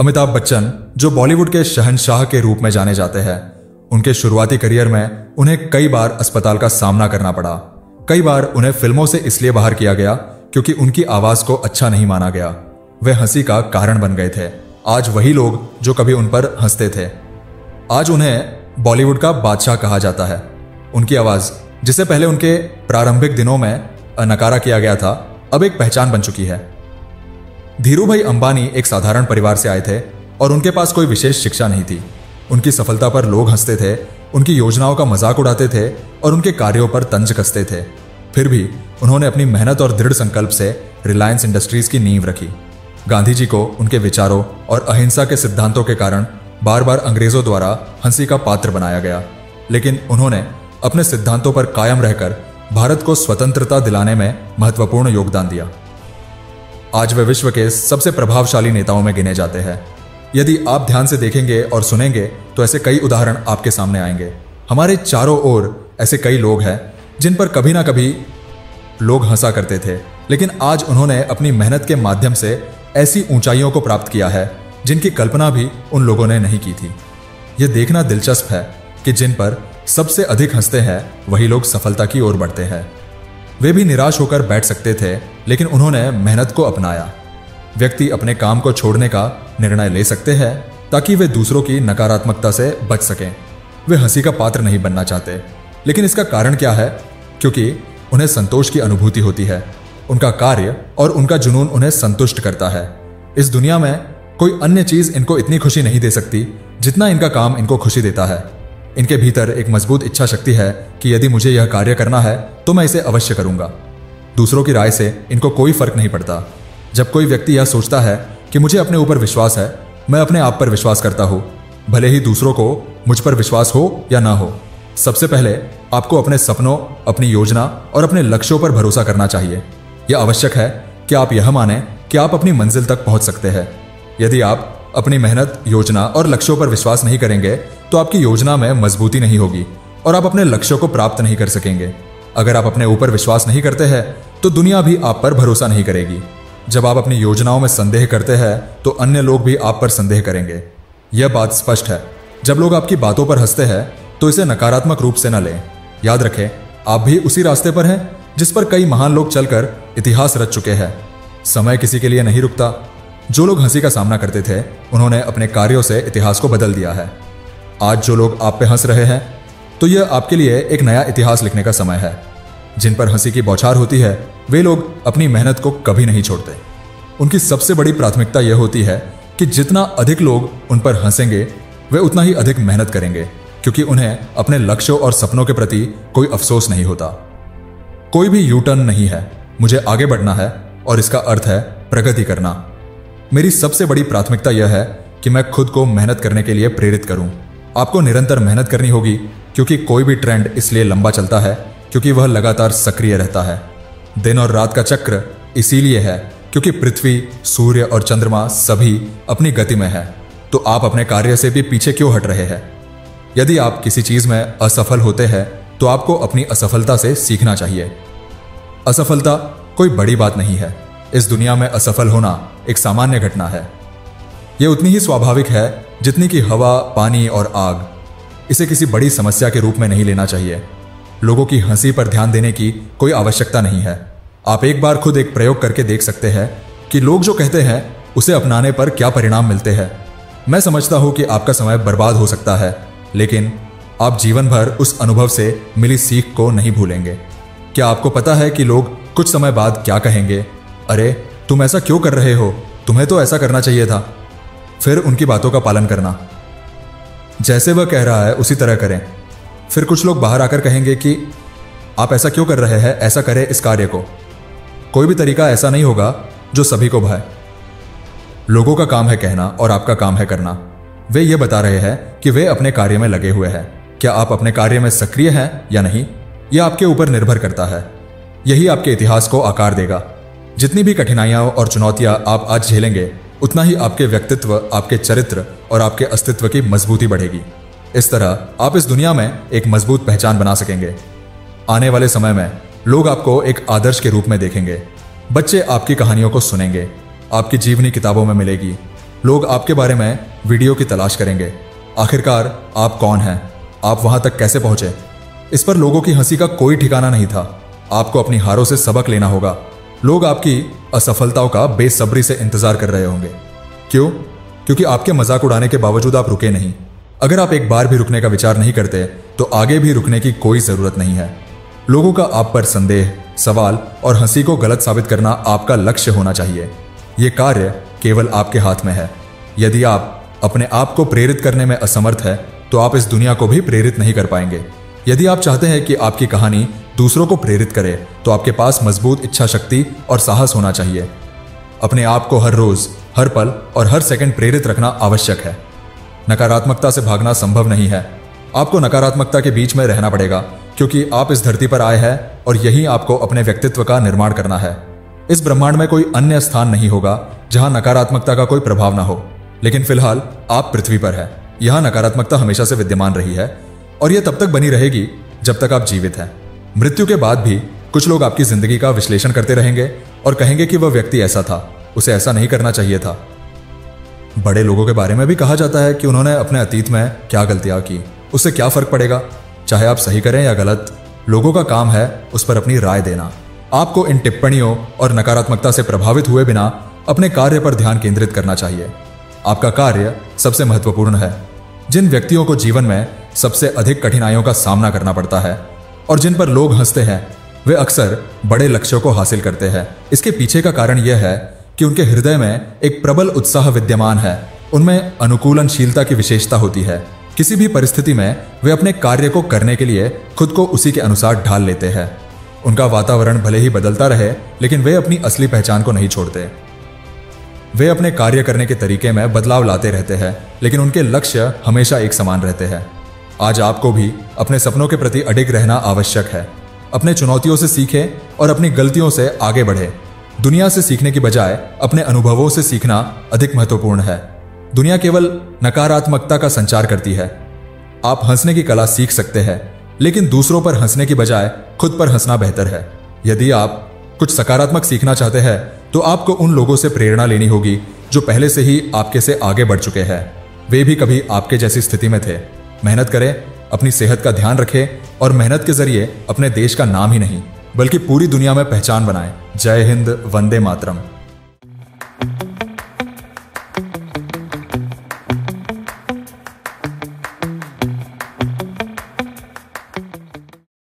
अमिताभ बच्चन, जो बॉलीवुड के शहंशाह के रूप में जाने जाते हैं, उनके शुरुआती करियर में उन्हें कई बार अस्पताल का सामना करना पड़ा। कई बार उन्हें फिल्मों से इसलिए बाहर किया गया क्योंकि उनकी आवाज को अच्छा नहीं माना गया। वे हंसी का कारण बन गए थे। आज वही लोग जो कभी उन पर हंसते थे, आज उन्हें बॉलीवुड का बादशाह कहा जाता है। उनकी आवाज, जिसे पहले उनके प्रारंभिक दिनों में नकारा किया गया था, अब एक पहचान बन चुकी है। धीरूभाई अंबानी एक साधारण परिवार से आए थे और उनके पास कोई विशेष शिक्षा नहीं थी। उनकी सफलता पर लोग हंसते थे, उनकी योजनाओं का मजाक उड़ाते थे और उनके कार्यों पर तंज कसते थे। फिर भी उन्होंने अपनी मेहनत और दृढ़ संकल्प से रिलायंस इंडस्ट्रीज की नींव रखी। गांधी जी को उनके विचारों और अहिंसा के सिद्धांतों के कारण बार बार अंग्रेजों द्वारा हंसी का पात्र बनाया गया, लेकिन उन्होंने अपने सिद्धांतों पर कायम रहकर भारत को स्वतंत्रता दिलाने में महत्वपूर्ण योगदान दिया। आज वे विश्व के सबसे प्रभावशाली नेताओं में गिने जाते हैं। यदि आप ध्यान से देखेंगे और सुनेंगे तो ऐसे कई उदाहरण आपके सामने आएंगे। हमारे चारों ओर ऐसे कई लोग हैं जिन पर कभी ना कभी लोग हंसा करते थे, लेकिन आज उन्होंने अपनी मेहनत के माध्यम से ऐसी ऊंचाइयों को प्राप्त किया है जिनकी कल्पना भी उन लोगों ने नहीं की थी। यह देखना दिलचस्प है कि जिन पर सबसे अधिक हंसते हैं वही लोग सफलता की ओर बढ़ते हैं। वे भी निराश होकर बैठ सकते थे, लेकिन उन्होंने मेहनत को अपनाया। व्यक्ति अपने काम को छोड़ने का निर्णय ले सकते हैं ताकि वे दूसरों की नकारात्मकता से बच सकें। वे हंसी का पात्र नहीं बनना चाहते, लेकिन इसका कारण क्या है? क्योंकि उन्हें संतोष की अनुभूति होती है। उनका कार्य और उनका जुनून उन्हें संतुष्ट करता है। इस दुनिया में कोई अन्य चीज इनको इतनी खुशी नहीं दे सकती जितना इनका काम इनको खुशी देता है। इनके भीतर एक मजबूत इच्छा शक्ति है कि यदि मुझे यह कार्य करना है तो मैं इसे अवश्य करूंगा। दूसरों की राय से इनको कोई फर्क नहीं पड़ता। जब कोई व्यक्ति यह सोचता है कि मुझे अपने ऊपर विश्वास है, मैं अपने आप पर विश्वास करता हूं, भले ही दूसरों को मुझ पर विश्वास हो या ना हो। सबसे पहले आपको अपने सपनों, अपनी योजना और अपने लक्ष्यों पर भरोसा करना चाहिए। यह आवश्यक है कि आप यह मानें कि आप अपनी मंजिल तक पहुंच सकते हैं। यदि आप अपनी मेहनत, योजना और लक्ष्यों पर विश्वास नहीं करेंगे तो आपकी योजना में मजबूती नहीं होगी और आप अपने लक्ष्यों को प्राप्त नहीं कर सकेंगे। अगर आप अपने ऊपर विश्वास नहीं करते हैं तो दुनिया भी आप पर भरोसा नहीं करेगी। जब आप अपनी योजनाओं में संदेह करते हैं तो अन्य लोग भी आप पर संदेह करेंगे। यह बात स्पष्ट है। जब लोग आपकी बातों पर हंसते हैं तो इसे नकारात्मक रूप से न लें। याद रखें, आप भी उसी रास्ते पर हैं जिस पर कई महान लोग चलकर इतिहास रच चुके हैं। समय किसी के लिए नहीं रुकता। जो लोग हंसी का सामना करते थे उन्होंने अपने कार्यों से इतिहास को बदल दिया है। आज जो लोग आप पे हंस रहे हैं तो यह आपके लिए एक नया इतिहास लिखने का समय है। जिन पर हंसी की बौछार होती है वे लोग अपनी मेहनत को कभी नहीं छोड़ते। उनकी सबसे बड़ी प्राथमिकता यह होती है कि जितना अधिक लोग उन पर हंसेंगे वे उतना ही अधिक मेहनत करेंगे, क्योंकि उन्हें अपने लक्ष्यों और सपनों के प्रति कोई अफसोस नहीं होता। कोई भी यू टर्न नहीं है। मुझे आगे बढ़ना है और इसका अर्थ है प्रगति करना। मेरी सबसे बड़ी प्राथमिकता यह है कि मैं खुद को मेहनत करने के लिए प्रेरित करूं। आपको निरंतर मेहनत करनी होगी, क्योंकि कोई भी ट्रेंड इसलिए लंबा चलता है क्योंकि वह लगातार सक्रिय रहता है। दिन और रात का चक्र इसीलिए है क्योंकि पृथ्वी, सूर्य और चंद्रमा सभी अपनी गति में है। तो आप अपने कार्य से भी पीछे क्यों हट रहे हैं? यदि आप किसी चीज में असफल होते हैं तो आपको अपनी असफलता से सीखना चाहिए। असफलता कोई बड़ी बात नहीं है। इस दुनिया में असफल होना एक सामान्य घटना है। यह उतनी ही स्वाभाविक है जितनी कि हवा, पानी और आग। इसे किसी बड़ी समस्या के रूप में नहीं लेना चाहिए। लोगों की हंसी पर ध्यान देने की कोई आवश्यकता नहीं है। आप एक बार खुद एक प्रयोग करके देख सकते हैं कि लोग जो कहते हैं उसे अपनाने पर क्या परिणाम मिलते हैं। मैं समझता हूं कि आपका समय बर्बाद हो सकता है, लेकिन आप जीवन भर उस अनुभव से मिली सीख को नहीं भूलेंगे। क्या आपको पता है कि लोग कुछ समय बाद क्या कहेंगे? अरे, तुम ऐसा क्यों कर रहे हो? तुम्हें तो ऐसा करना चाहिए था। फिर उनकी बातों का पालन करना। जैसे वह कह रहा है उसी तरह करें। फिर कुछ लोग बाहर आकर कहेंगे कि आप ऐसा क्यों कर रहे हैं, ऐसा करें इस कार्य को। कोई भी तरीका ऐसा नहीं होगा जो सभी को भाए। लोगों का काम है कहना और आपका काम है करना। वे ये बता रहे हैं कि वे अपने कार्य में लगे हुए हैं। क्या आप अपने कार्य में सक्रिय हैं या नहीं, यह आपके ऊपर निर्भर करता है। यही आपके इतिहास को आकार देगा। जितनी भी कठिनाइयां और चुनौतियां आप आज झेलेंगे, उतना ही आपके व्यक्तित्व, आपके चरित्र और आपके अस्तित्व की मजबूती बढ़ेगी। इस तरह आप इस दुनिया में एक मजबूत पहचान बना सकेंगे। आने वाले समय में लोग आपको एक आदर्श के रूप में देखेंगे। बच्चे आपकी कहानियों को सुनेंगे, आपकी जीवनी किताबों में मिलेगी। लोग आपके बारे में वीडियो की तलाश करेंगे। आखिरकार आप कौन हैं? आप वहां तक कैसे पहुंचे? इस पर लोगों की हंसी का कोई ठिकाना नहीं था। आपको अपनी हारों से सबक लेना होगा। लोग आपकी असफलताओं का बेसब्री से इंतजार कर रहे होंगे। क्यों? क्योंकि आपके मजाक उड़ाने के बावजूद आप रुके नहीं। अगर आप एक बार भी रुकने का विचार नहीं करते तो आगे भी रुकने की कोई जरूरत नहीं है। लोगों का आप पर संदेह, सवाल और हंसी को गलत साबित करना आपका लक्ष्य होना चाहिए। यह कार्य केवल आपके हाथ में है। यदि आप अपने आप को प्रेरित करने में असमर्थ है तो आप इस दुनिया को भी प्रेरित नहीं कर पाएंगे। यदि आप चाहते हैं कि आपकी कहानी दूसरों को प्रेरित करे तो आपके पास मजबूत इच्छा शक्ति और साहस होना चाहिए। अपने आप को हर रोज, हर पल और हर सेकंड प्रेरित रखना आवश्यक है। नकारात्मकता से भागना संभव नहीं है। आपको नकारात्मकता के बीच में रहना पड़ेगा, क्योंकि आप इस धरती पर आए हैं और यही आपको अपने व्यक्तित्व का निर्माण करना है। इस ब्रह्मांड में कोई अन्य स्थान नहीं होगा जहां नकारात्मकता का कोई प्रभाव ना हो। लेकिन फिलहाल आप पृथ्वी पर है। यहां नकारात्मकता हमेशा से विद्यमान रही है और यह तब तक बनी रहेगी जब तक आप जीवित हैं। मृत्यु के बाद भी कुछ लोग आपकी जिंदगी का विश्लेषण करते रहेंगे और कहेंगे कि वह व्यक्ति ऐसा था, उसे ऐसा नहीं करना चाहिए था। बड़े लोगों के बारे में भी कहा जाता है कि उन्होंने अपने अतीत में क्या गलतियां की, उससे क्या फर्क पड़ेगा। चाहे आप सही करें या गलत, लोगों का काम है उस पर अपनी राय देना। आपको इन टिप्पणियों और नकारात्मकता से प्रभावित हुए बिना अपने कार्य पर ध्यान केंद्रित करना चाहिए। आपका कार्य सबसे महत्वपूर्ण है। जिन व्यक्तियों को जीवन में सबसे अधिक कठिनाइयों का सामना करना पड़ता है और जिन पर लोग हंसते हैं, वे अक्सर बड़े लक्ष्यों को हासिल करते हैं। इसके पीछे का कारण यह है कि उनके हृदय में एक प्रबल उत्साह विद्यमान है। उनमें अनुकूलनशीलता की विशेषता होती है। किसी भी परिस्थिति में वे अपने कार्य को करने के लिए खुद को उसी के अनुसार ढाल लेते हैं। उनका वातावरण भले ही बदलता रहे, लेकिन वे अपनी असली पहचान को नहीं छोड़ते। वे अपने कार्य करने के तरीके में बदलाव लाते रहते हैं, लेकिन उनके लक्ष्य हमेशा एक समान रहते हैं। आज आपको भी अपने सपनों के प्रति अडिग रहना आवश्यक है। अपने चुनौतियों से सीखें और अपनी गलतियों से आगे बढ़ें। दुनिया से सीखने की बजाय अपने अनुभवों से सीखना अधिक महत्वपूर्ण है। दुनिया केवल नकारात्मकता का संचार करती है। आप हंसने की कला सीख सकते हैं, लेकिन दूसरों पर हंसने की बजाय खुद पर हंसना बेहतर है। यदि आप कुछ सकारात्मक सीखना चाहते हैं तो आपको उन लोगों से प्रेरणा लेनी होगी जो पहले से ही आपके से आगे बढ़ चुके हैं। वे भी कभी आपके जैसी स्थिति में थे। मेहनत करें, अपनी सेहत का ध्यान रखें और मेहनत के जरिए अपने देश का नाम ही नहीं बल्कि पूरी दुनिया में पहचान बनाएं। जय हिंद, वंदे मातरम।